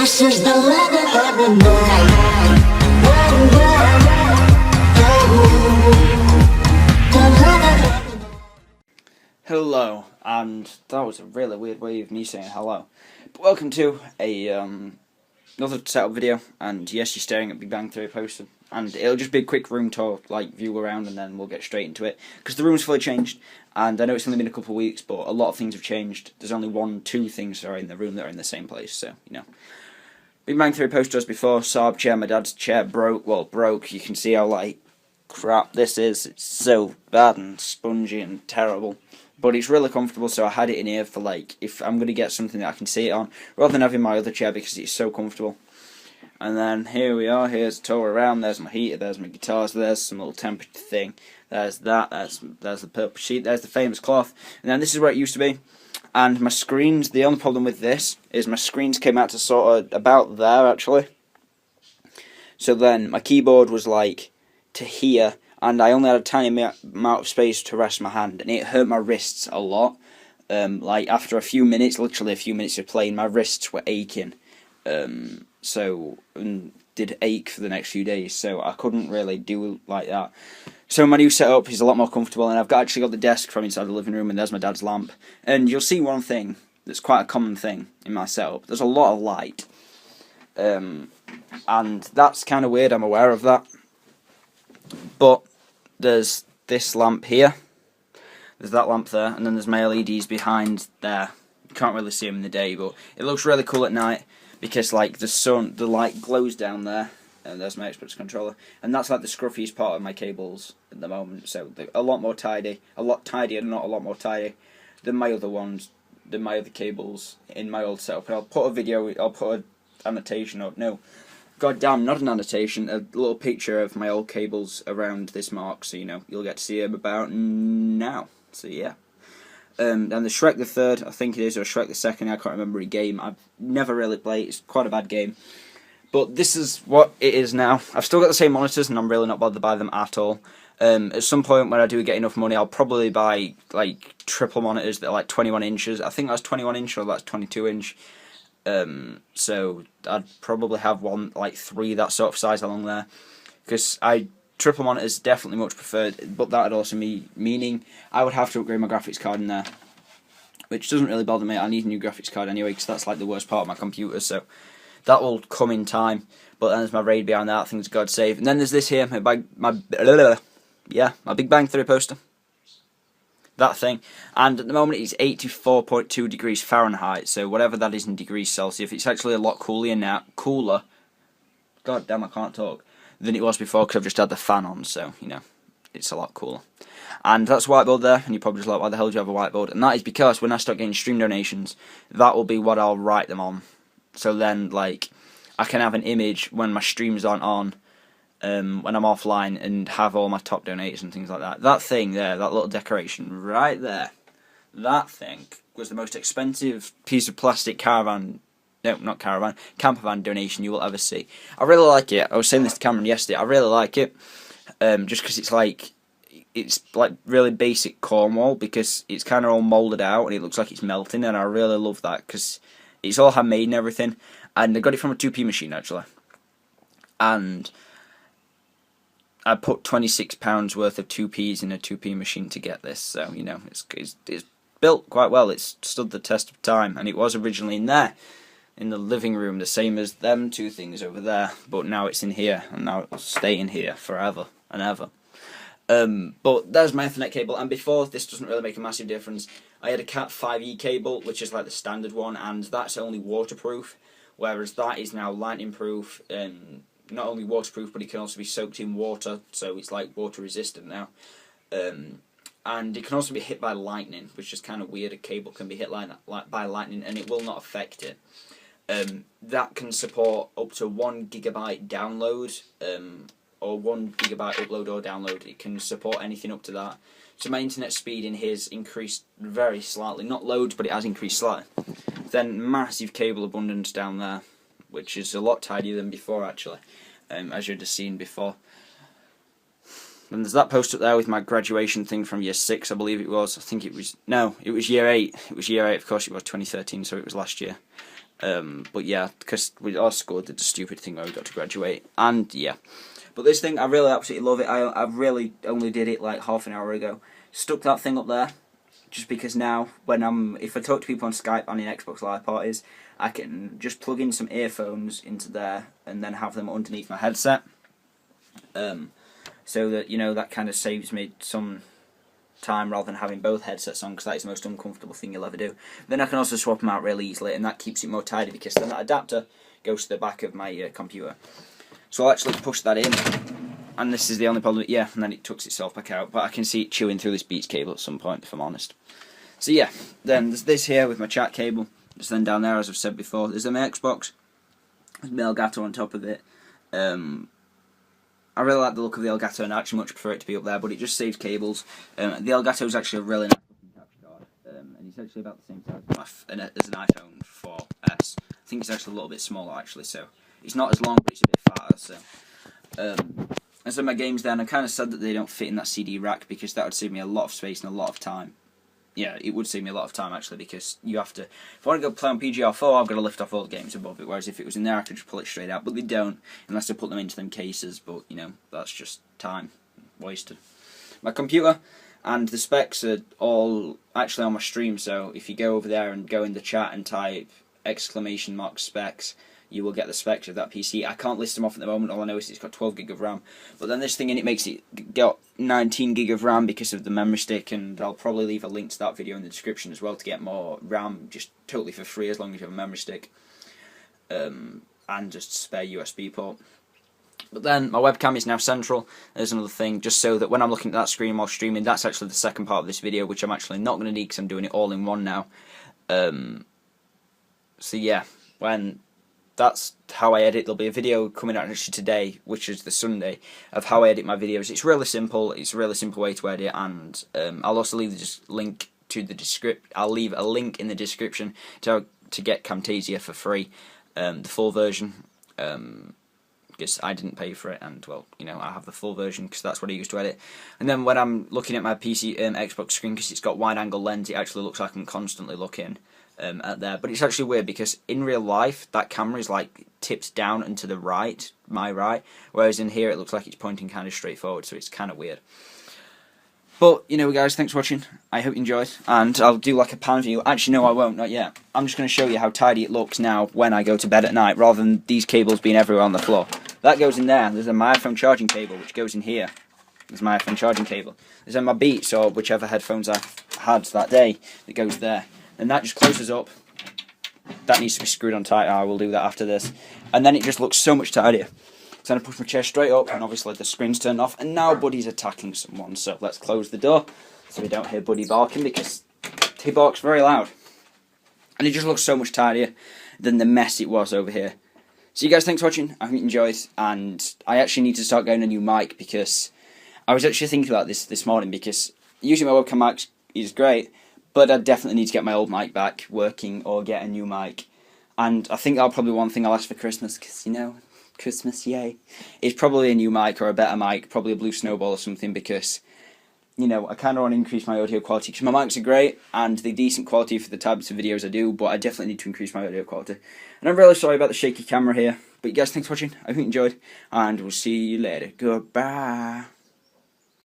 This is the rhythm of the night. Hello, and that was a really weird way of me saying hello. But welcome to another setup video, and yes, you're staring at Big Bang Theory poster, and it'll just be a quick room tour, like view around, and then we'll get straight into it, because the room's fully changed, and I know it's only been a couple of weeks, but a lot of things have changed. There's only two things that are in the room that are in the same place, so, you know. Big Bang Theory poster as before, Saab chair, my dad's chair broke, you can see how, like, crap this is. It's so bad and spongy and terrible. But it's really comfortable, so I had it in here for, like, if I'm going to get something that I can sit on, rather than having my other chair because it's so comfortable. And then here we are, here's a tour around, there's my heater, there's my guitars, there's some little temperature thing, there's that, there's the purple sheet, there's the famous cloth, and then this is where it used to be. And my screens, the only problem with this is my screens came out to sort of about there, actually. So then my keyboard was, like, to here, and I only had a tiny amount of space to rest my hand, and it hurt my wrists a lot. Like, after a few minutes, literally a few minutes of playing, my wrists were aching. And did ache for the next few days, so I couldn't really do like that. So my new setup is a lot more comfortable, and I've actually got the desk from inside the living room, and there's my dad's lamp. And you'll see one thing that's quite a common thing in my setup. There's a lot of light. And that's kind of weird, I'm aware of that. But there's this lamp here, there's that lamp there, and then there's my LEDs behind there. You can't really see them in the day, but it looks really cool at night because, like, the light glows down there, and there's my Xbox controller, and that's like the scruffiest part of my cables at the moment. So they're a lot more tidy, a lot tidier, not a lot more tidy than my other ones, than my other cables in my old setup. And I'll put a video, I'll put an annotation, or no. God damn, not an annotation, a little picture of my old cables around this mark, so, you know, you'll get to see them about now. So, yeah. And the Shrek the Third, I think it is, or Shrek the Second, I can't remember a game. I've never really played, it's quite a bad game. But this is what it is now. I've still got the same monitors, and I'm really not bothered by them at all. At some point when I do get enough money, I'll probably buy, like, triple monitors that are, like, 21 inches. I think that's 21 inch, or that's 22 inch. So I'd probably have one, like 3 that sort of size along there, because triple monitors definitely much preferred, but that would also meaning I would have to upgrade my graphics card in there, which doesn't really bother me. I need a new graphics card anyway, because that's like the worst part of my computer, so that will come in time. But then there's my RAID behind that, things God save, and then there's this here, my Big Bang Theory poster. That thing, and at the moment it's 84.2 degrees Fahrenheit, so whatever that is in degrees Celsius, it's actually a lot cooler, god damn I can't talk, than it was before, because I've just had the fan on, so, you know, it's a lot cooler. And that's a whiteboard there, and you're probably just like, why the hell do you have a whiteboard? And that is because when I start getting stream donations, that will be what I'll write them on. So then, like, I can have an image when my streams aren't on, when I'm offline, and have all my top donators and things like that. That thing there, that little decoration right there, that thing was the most expensive piece of plastic camper van donation you will ever see. I really like it. I was saying this to Cameron yesterday. I really like it, just because it's like really basic Cornwall, because it's kind of all moulded out and it looks like it's melting, and I really love that because it's all handmade and everything. And I got it from a 2p machine actually, and I put £26 worth of 2p's in a 2p machine to get this, so, you know, it's built quite well. It's stood the test of time, and it was originally in there, in the living room, the same as them two things over there, but now it's in here, and now it'll stay in here forever and ever. But there's my Ethernet cable, and before, this doesn't really make a massive difference. I had a Cat 5e cable, which is like the standard one, and that's only waterproof, whereas that is now lightning proof, and not only waterproof, but it can also be soaked in water, so it's like water resistant now. And it can also be hit by lightning, which is kind of weird. A cable can be hit by lightning, and it will not affect it. That can support up to 1 GB download, or 1 GB upload or download. It can support anything up to that. So my internet speed in here has increased very slightly, not loads, but it has increased slightly. Then massive cable abundance down there, which is a lot tidier than before actually, as you'd have seen before. And there's that post up there with my graduation thing from year 6, I believe it was. I think it was, no, it was year 8. It was year 8, of course it was 2013, so it was last year. But yeah, because we all scored the stupid thing where we got to graduate, and yeah. But this thing, I really absolutely love it. I really only did it like half an hour ago. Stuck that thing up there, just because now, if I talk to people on Skype and in Xbox Live parties, I can just plug in some earphones into there and then have them underneath my headset. So that, that kind of saves me some time rather than having both headsets on, because that is the most uncomfortable thing you'll ever do. Then I can also swap them out really easily, and that keeps it more tidy, because then that adapter goes to the back of my computer. So I'll actually push that in, and this is the only problem. Yeah, and then it tucks itself back out, but I can see it chewing through this Beats cable at some point, if I'm honest. So yeah, then there's this here with my chat cable. Just then down there, as I've said before, there's the MeRk box with my Elgato on top of it. I really like the look of the Elgato, and I actually much prefer it to be up there, but it just saves cables. The Elgato is actually a really nice looking capture card, and it's actually about the same size as an iPhone 4S. I think it's actually a little bit smaller, actually, so it's not as long, but it's a bit fatter. So, and so my games then, I'm kind of sad that they don't fit in that CD rack, because that would save me a lot of space and a lot of time. Yeah, it would save me a lot of time, actually, because you have to... If I want to go play on PGR4, I've got to lift off all the games above it, whereas if it was in there, I could just pull it straight out. But they don't, unless I put them into them cases, but, that's just time wasted. My computer and the specs are all actually on my stream, so if you go over there and go in the chat and type !specs, you will get the specs of that PC. I can't list them off at the moment. All I know is it's got 12 gig of RAM. But then this thing in it makes it got 19 gig of RAM because of the memory stick, and I'll probably leave a link to that video in the description as well to get more RAM just totally for free as long as you have a memory stick. And just a spare USB port. But then my webcam is now central. There's another thing, just so that when I'm looking at that screen while streaming, that's actually the second part of this video, which I'm actually not going to need because I'm doing it all in one now. So yeah, that's how I edit. There'll be a video coming out actually today, which is the Sunday, of how I edit my videos. It's really simple. It's a really simple way to edit, and I'll also leave the link to the description. I'll leave a link in the description to get Camtasia for free, the full version, because I didn't pay for it, and well, I have the full version because that's what I use to edit. And then when I'm looking at my PC Xbox screen, because it's got wide-angle lens, it actually looks like I'm constantly looking at there. But it's actually weird, because in real life that camera is like tipped down and to the right, my right, whereas in here it looks like it's pointing kind of straight forward, so it's kind of weird. But guys, thanks for watching. I hope you enjoyed, and I'll do like a pan view. Actually no, I won't, not yet. I'm just going to show you how tidy it looks now when I go to bed at night, rather than these cables being everywhere on the floor. That goes in there. There's a my iPhone charging cable which goes in here. There's my iPhone charging cable. There's my Beats or whichever headphones I had that day that goes there. And that just closes up. That needs to be screwed on tight. I will do that after this. And then it just looks so much tidier. So then I push my chair straight up, and obviously the screen's turned off, and now Buddy's attacking someone. So let's close the door so we don't hear Buddy barking, because he barks very loud. And it just looks so much tidier than the mess it was over here. So you guys, thanks for watching. I hope you enjoyed, and I actually need to start getting a new mic, because I was actually thinking about this morning, because using my webcam mic is great, but I definitely need to get my old mic back working or get a new mic. And I think that'll probably be one thing I'll ask for Christmas, because, Christmas, yay. It's probably a new mic or a better mic, probably a Blue Snowball or something, because, I kind of want to increase my audio quality, because my mics are great, and they're decent quality for the types of videos I do, but I definitely need to increase my audio quality. And I'm really sorry about the shaky camera here, but you guys, thanks for watching. I hope you enjoyed, and we'll see you later. Goodbye.